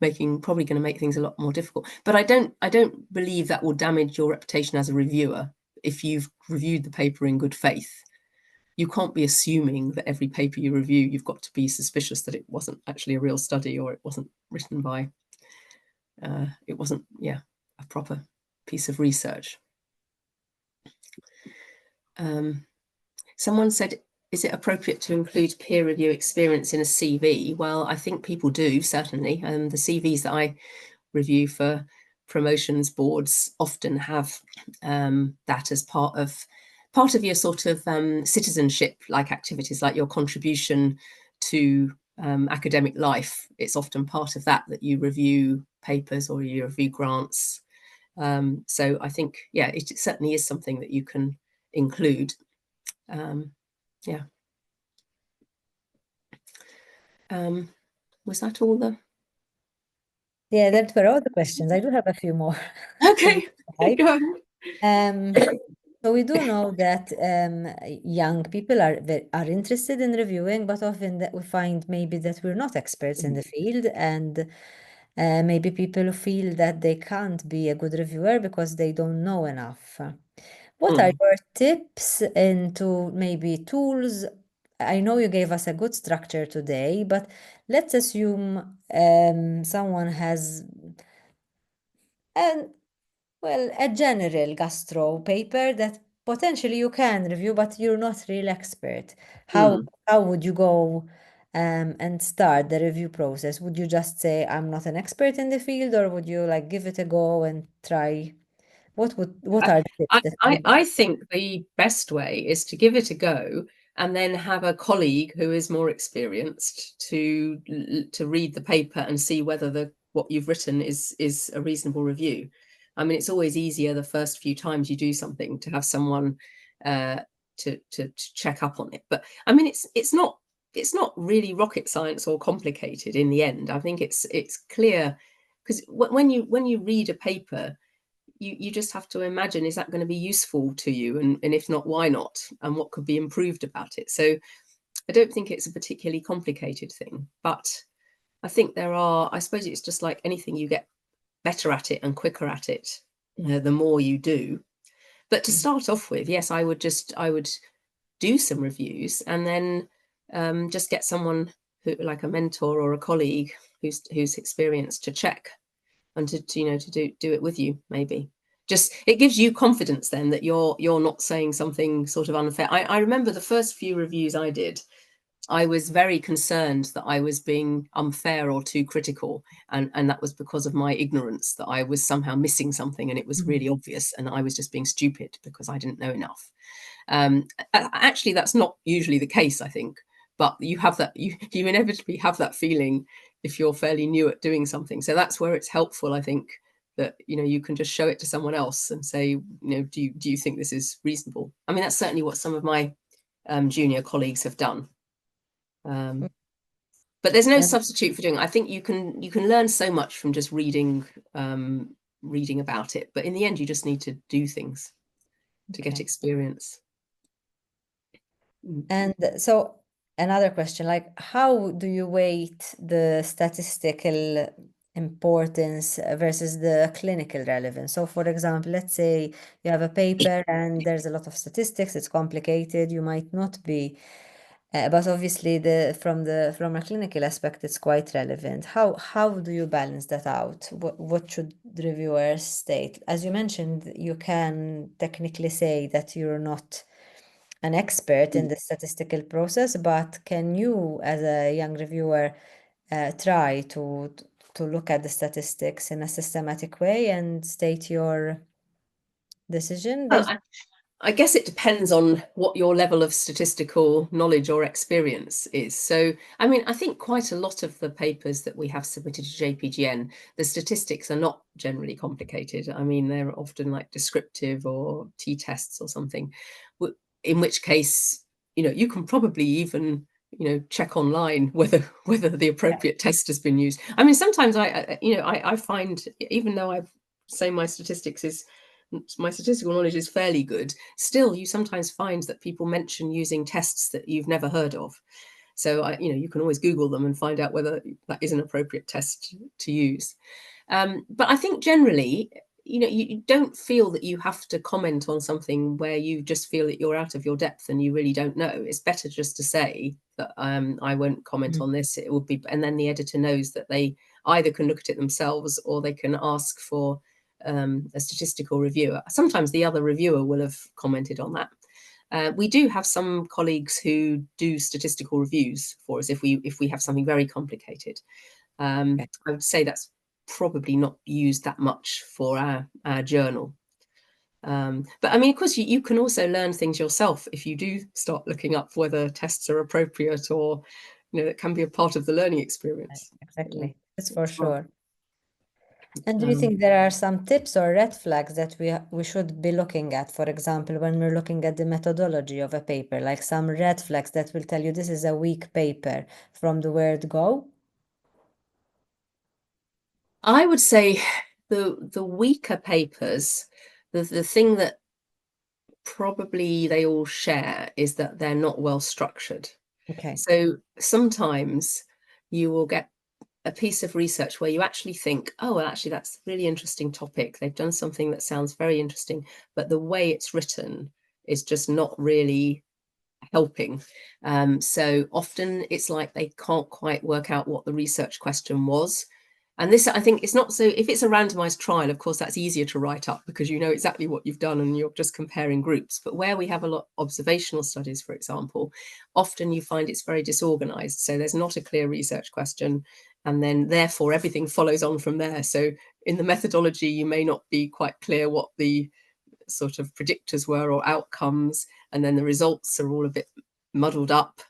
[SPEAKER 2] probably going to make things a lot more difficult. But I don't believe that will damage your reputation as a reviewer if you've reviewed the paper in good faith. You can't be assuming that every paper you review, you've got to be suspicious that it wasn't actually a real study, or it wasn't written by, it wasn't, a proper piece of research. Someone said, is it appropriate to include peer review experience in a CV? Well, I think people do, certainly. The CVs that I review for promotions boards often have that as part of your sort of citizenship like activities, like your contribution to academic life. It's often part of that you review papers or you review grants. So I think, it certainly is something that you can include. Was that all the...
[SPEAKER 1] Yeah, that were all the questions. I do have a few more.
[SPEAKER 2] Okay. Go
[SPEAKER 1] ahead. So we do know that young people are interested in reviewing, but often that we find maybe that we're not experts in the field, and maybe people feel that they can't be a good reviewer because they don't know enough. What are your tips into maybe tools? I know you gave us a good structure today, but let's assume someone has a general gastro paper that potentially you can review, but you're not real expert. How would you go and start the review process? Would you just say, I'm not an expert in the field, or would you like give it a go and try? What are the tips that
[SPEAKER 2] I think the best way is to give it a go, and then have a colleague who is more experienced to read the paper and see whether what you've written is a reasonable review. I mean, it's always easier the first few times you do something to have someone to check up on it. But I mean, it's not really rocket science or complicated in the end. I think it's clear, because when you read a paper, you just have to imagine, is that going to be useful to you? And if not, why not? And what could be improved about it? So I don't think it's a particularly complicated thing, but I think I suppose it's just like anything, you get better at it and quicker at it, the more you do. But to start off with, yes, I would do some reviews, and then just get someone who, like a mentor or a colleague who's experienced, to check and to do it with you. Maybe just, it gives you confidence then that you're not saying something sort of unfair. I remember the first few reviews I did, I was very concerned that I was being unfair or too critical, and that was because of my ignorance, that I was somehow missing something and it was really obvious, and I was just being stupid because I didn't know enough. Actually, that's not usually the case, I think, but you have that, you inevitably have that feeling if you're fairly new at doing something. So that's where it's helpful, I think, that, you know, you can just show it to someone else and say, you know, do you think this is reasonable? I mean, that's certainly what some of my junior colleagues have done. But there's no substitute for doing it. I think you can learn so much from just reading about it, but in the end you just need to do things to get experience.
[SPEAKER 1] And so another question, like, how do you weight the statistical importance versus the clinical relevance? So for example, let's say you have a paper and there's a lot of statistics, it's complicated, you might not be, but obviously from a clinical aspect, it's quite relevant. How do you balance that out? What should the reviewers state? As you mentioned, you can technically say that you're not an expert in the statistical process, but can you, as a young reviewer, try to look at the statistics in a systematic way and state your decision based?
[SPEAKER 2] I guess it depends on what your level of statistical knowledge or experience is. So, I mean, I think quite a lot of the papers that we have submitted to JPGN, the statistics are not generally complicated. I mean, they're often like descriptive or t-tests or something, in which case, you know, you can probably even, you know, check online whether the appropriate test has been used. I mean, sometimes I find, even though I say my statistical knowledge is fairly good, still you sometimes find that people mention using tests that you've never heard of. So you can always Google them and find out whether that is an appropriate test to use. But I think generally, you don't feel that you have to comment on something where you just feel that you're out of your depth and you really don't know. It's better just to say that I won't comment on this. It would be, and then the editor knows that they either can look at it themselves or they can ask for a statistical reviewer. Sometimes the other reviewer will have commented on that. We do have some colleagues who do statistical reviews for us if we have something very complicated. I would say that's probably not used that much for our journal. But I mean, of course, you can also learn things yourself if you do start looking up whether tests are appropriate, or it can be a part of the learning experience.
[SPEAKER 1] Exactly, that's for sure. And do you think there are some tips or red flags that we should be looking at, for example, when we're looking at the methodology of a paper, like some red flags that will tell you this is a weak paper from the word go?
[SPEAKER 2] I would say the weaker papers, the thing that probably they all share is that they're not well structured.
[SPEAKER 1] Okay.
[SPEAKER 2] So sometimes you will get a piece of research where you actually think, oh, well, actually, that's a really interesting topic. They've done something that sounds very interesting, but the way it's written is just not really helping. So often it's like they can't quite work out what the research question was. And this, I think, it's not so, if it's a randomized trial, of course, that's easier to write up because you know exactly what you've done and you're just comparing groups. But where we have a lot of observational studies, for example, often you find it's very disorganized. So there's not a clear research question. And then therefore everything follows on from there. So in the methodology, you may not be quite clear what the sort of predictors were or outcomes. And then the results are all a bit muddled up.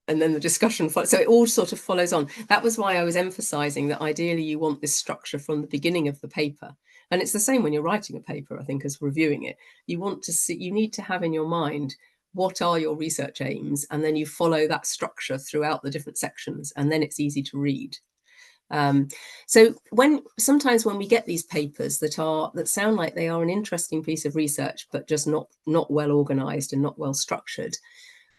[SPEAKER 2] And then the discussion, so it all sort of follows on. That was why I was emphasizing that ideally you want this structure from the beginning of the paper. And it's the same when you're writing a paper, I think, as reviewing it. You want to see, you need to have in your mind, what are your research aims? And then you follow that structure throughout the different sections, and then it's easy to read. So sometimes when we get these papers that sound like they are an interesting piece of research, but just not well organized and not well structured,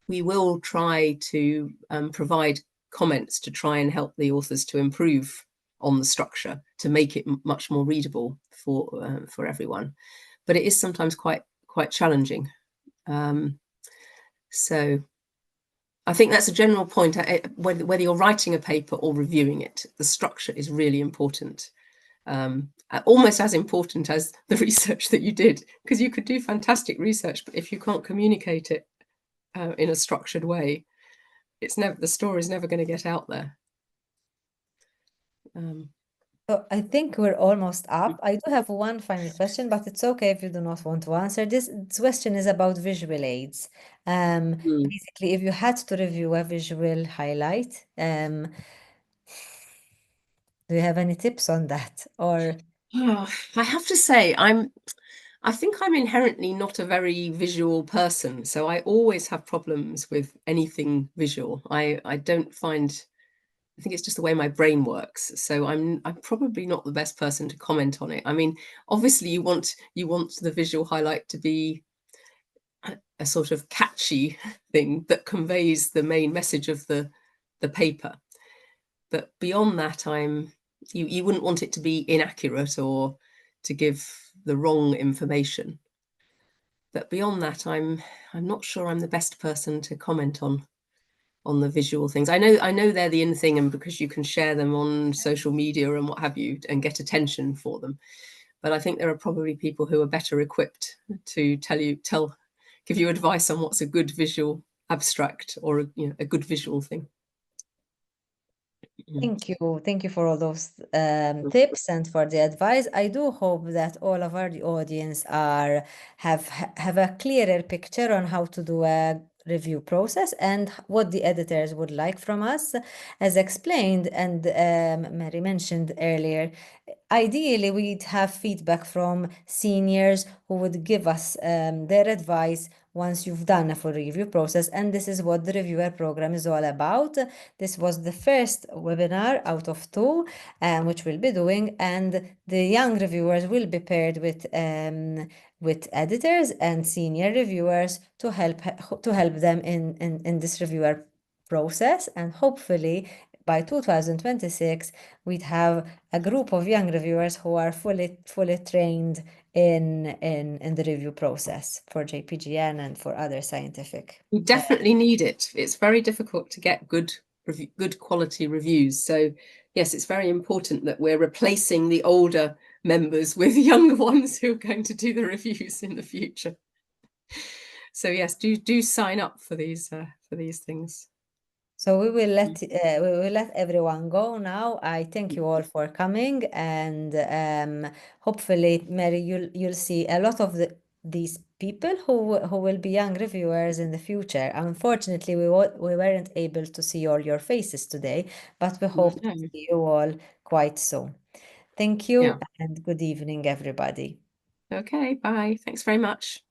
[SPEAKER 2] we will try to provide comments to try and help the authors to improve on the structure to make it much more readable for everyone. But it is sometimes quite challenging. So I think that's a general point. Whether you're writing a paper or reviewing it, the structure is really important. Almost as important as the research that you did, because you could do fantastic research, but if you can't communicate it in a structured way, the story's never going to get out there.
[SPEAKER 1] So I think we're almost up. I do have one final question, but it's okay if you do not want to answer. This question is about visual aids. Basically, if you had to review a visual highlight, Do you have any tips on that? Or
[SPEAKER 2] I have to say, I think I'm inherently not a very visual person, so I always have problems with anything visual. I don't find, I think it's just the way my brain works. So I'm probably not the best person to comment on it. I mean, obviously you want the visual highlight to be a sort of catchy thing that conveys the main message of the paper. But beyond that, you wouldn't want it to be inaccurate or to give the wrong information. But beyond that, I'm not sure I'm the best person to comment on the visual things. I know they're the in thing, and because you can share them on social media and what have you and get attention for them. But I think there are probably people who are better equipped to give you advice on what's a good visual abstract or a good visual thing.
[SPEAKER 1] thank you for all those tips and for the advice. I do hope that all of our audience have a clearer picture on how to do a review process and what the editors would like from us. As explained and Mary mentioned earlier, ideally we'd have feedback from seniors who would give us their advice once you've done a full review process, and this is what the reviewer program is all about. This was the first webinar out of two, which we'll be doing, and the young reviewers will be paired with editors and senior reviewers to help them in this reviewer process. And hopefully by 2026 we'd have a group of young reviewers who are fully trained in the review process for JPGN and for other scientific.
[SPEAKER 2] We definitely need it. It's very difficult to get good quality reviews. So yes, it's very important that we're replacing the older members with younger ones who are going to do the reviews in the future. So yes, do sign up for these things.
[SPEAKER 1] So we will let everyone go now. I thank you all for coming, and hopefully, Mary, you'll see a lot of these people who will be young reviewers in the future. Unfortunately, we weren't able to see all your faces today, but we hope to see you all quite soon. Thank you, and good evening, everybody.
[SPEAKER 2] Okay, bye. Thanks very much.